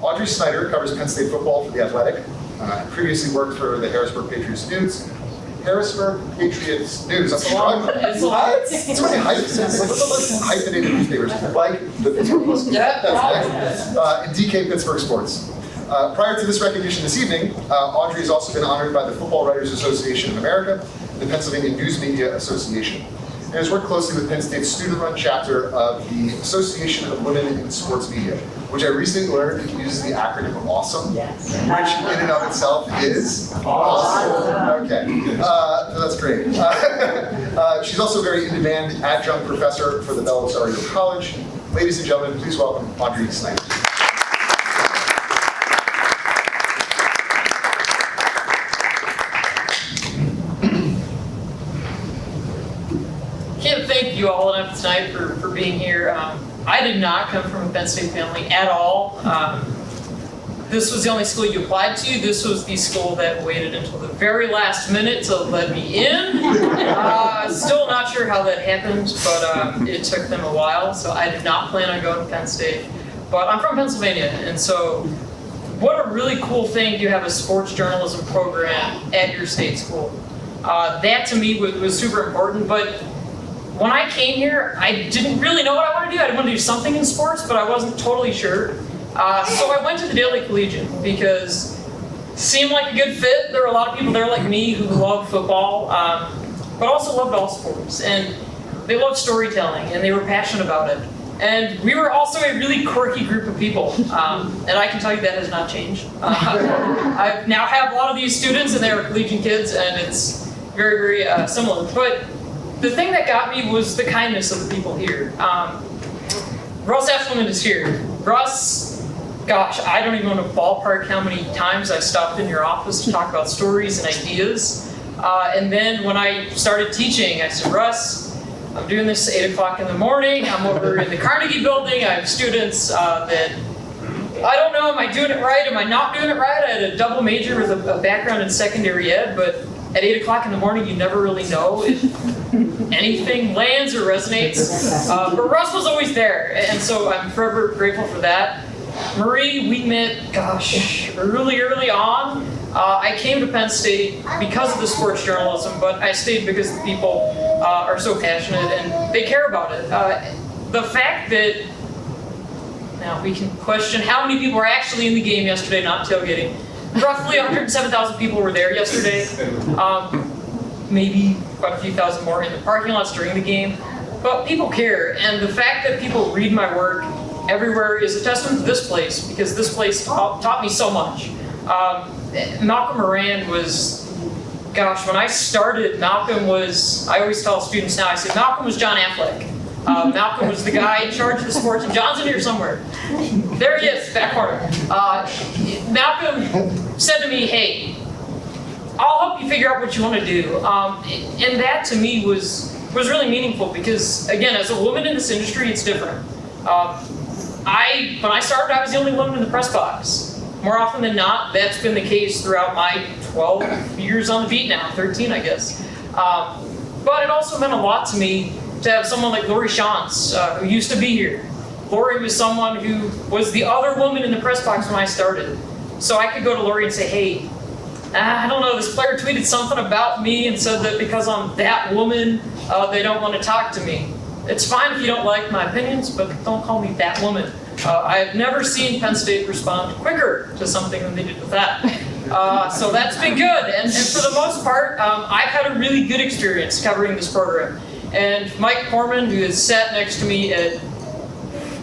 Audrey Snyder covers Penn State football for The Athletic. Previously worked for the Harrisburg Patriots News. Harrisburg Patriots News. That's It's many hyphens. Like, what's the hyphenated newspapers? Like the Pittsburgh Post. Yeah. That's next. And DK Pittsburgh Sports. Prior to this recognition this evening, Audrey has also been honored by the Football Writers Association of America, the Pennsylvania News Media Association, and has worked closely with Penn State's student-run chapter of the Association of Women in Sports Media, which I recently learned uses the acronym AWESOME, which in and of itself is awesome. Okay, so that's great. She's also a very in-demand adjunct professor for the Bellisario College. Ladies and gentlemen, please welcome Audrey Snyder. Can't thank you all enough tonight for being here. I did not come from a Penn State family at all. This was the only school you applied to. This was the school that waited until the very last minute to let me in. Still not sure how that happened, but it took them a while, so I did not plan on going to Penn State. But I'm from Pennsylvania, and so what a really cool thing to have a sports journalism program at your state school. That to me was super important, but when I came here, I didn't really know what I wanted to do. I wanted to do something in sports, but I wasn't totally sure. So I went to the Daily Collegian because it seemed like a good fit. There were a lot of people there like me who loved football, but also loved all sports. And they loved storytelling, and they were passionate about it. And we were also a really quirky group of people. And I can tell you that has not changed. I now have a lot of these students, and they are collegian kids, and it's very, very similar. But the thing that got me was the kindness of the people here. Russ Effelman is here. Russ, gosh, I don't even want to ballpark how many times I stopped in your office to talk about stories and ideas. And then when I started teaching, I said, Russ, I'm doing this at 8 o'clock in the morning. I'm over in the Carnegie building. I have students that, I don't know, am I doing it right? Am I not doing it right? I had a double major with a background in secondary ed, but at 8 o'clock in the morning, you never really know if anything lands or resonates. But Russ was always there, and so I'm forever grateful for that. Marie, we met, gosh, really early on. I came to Penn State because of the sports journalism, but I stayed because the people are so passionate and they care about it. The fact that, now we can question how many people were actually in the game yesterday, not tailgating. Roughly 107,000 people were there yesterday. Maybe quite a few thousand more in the parking lots during the game. But people care, and the fact that people read my work everywhere is a testament to this place, because this place taught me so much. Malcolm Moran was, gosh, when I started, Malcolm was, I always tell students now, I say, Malcolm was John Affleck. Malcolm was the guy in charge of the sports, and John's in here somewhere. There he is, back corner. Malcolm said to me, hey, I'll help you figure out what you want to do. And that to me was really meaningful because, again, as a woman in this industry, it's different. When I started, I was the only woman in the press box. More often than not, that's been the case throughout my 12 years on the beat now, 13, I guess. But it also meant a lot to me to have someone like Lori Shantz, who used to be here. Lori was someone who was the other woman in the press box when I started. So I could go to Lori and say, hey, I don't know, this player tweeted something about me and said that because I'm that woman, they don't want to talk to me. It's fine if you don't like my opinions, but don't call me that woman. I've never seen Penn State respond quicker to something than they did with that. So that's been good. And for the most part, I've had a really good experience covering this program. And Mike Corman, who has sat next to me at,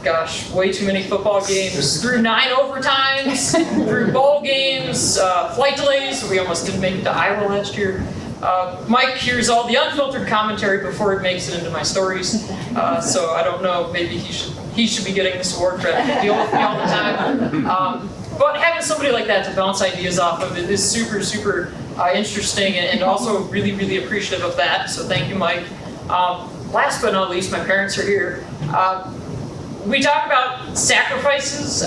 gosh, way too many football games, through 9 overtimes, through bowl games, flight delays. We almost didn't make it to Iowa last year. Mike hears all the unfiltered commentary before it makes it into my stories. So I don't know, maybe he should be getting this award for having to deal with me all the time. But having somebody like that to bounce ideas off of it is super, super interesting, and also really, really appreciative of that. So thank you, Mike. Last but not least, my parents are here. We talk about sacrifices.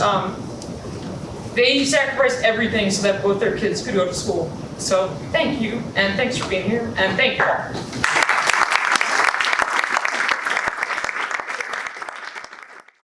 They sacrificed everything so that both their kids could go to school. So thank you, and thanks for being here, and thank you all.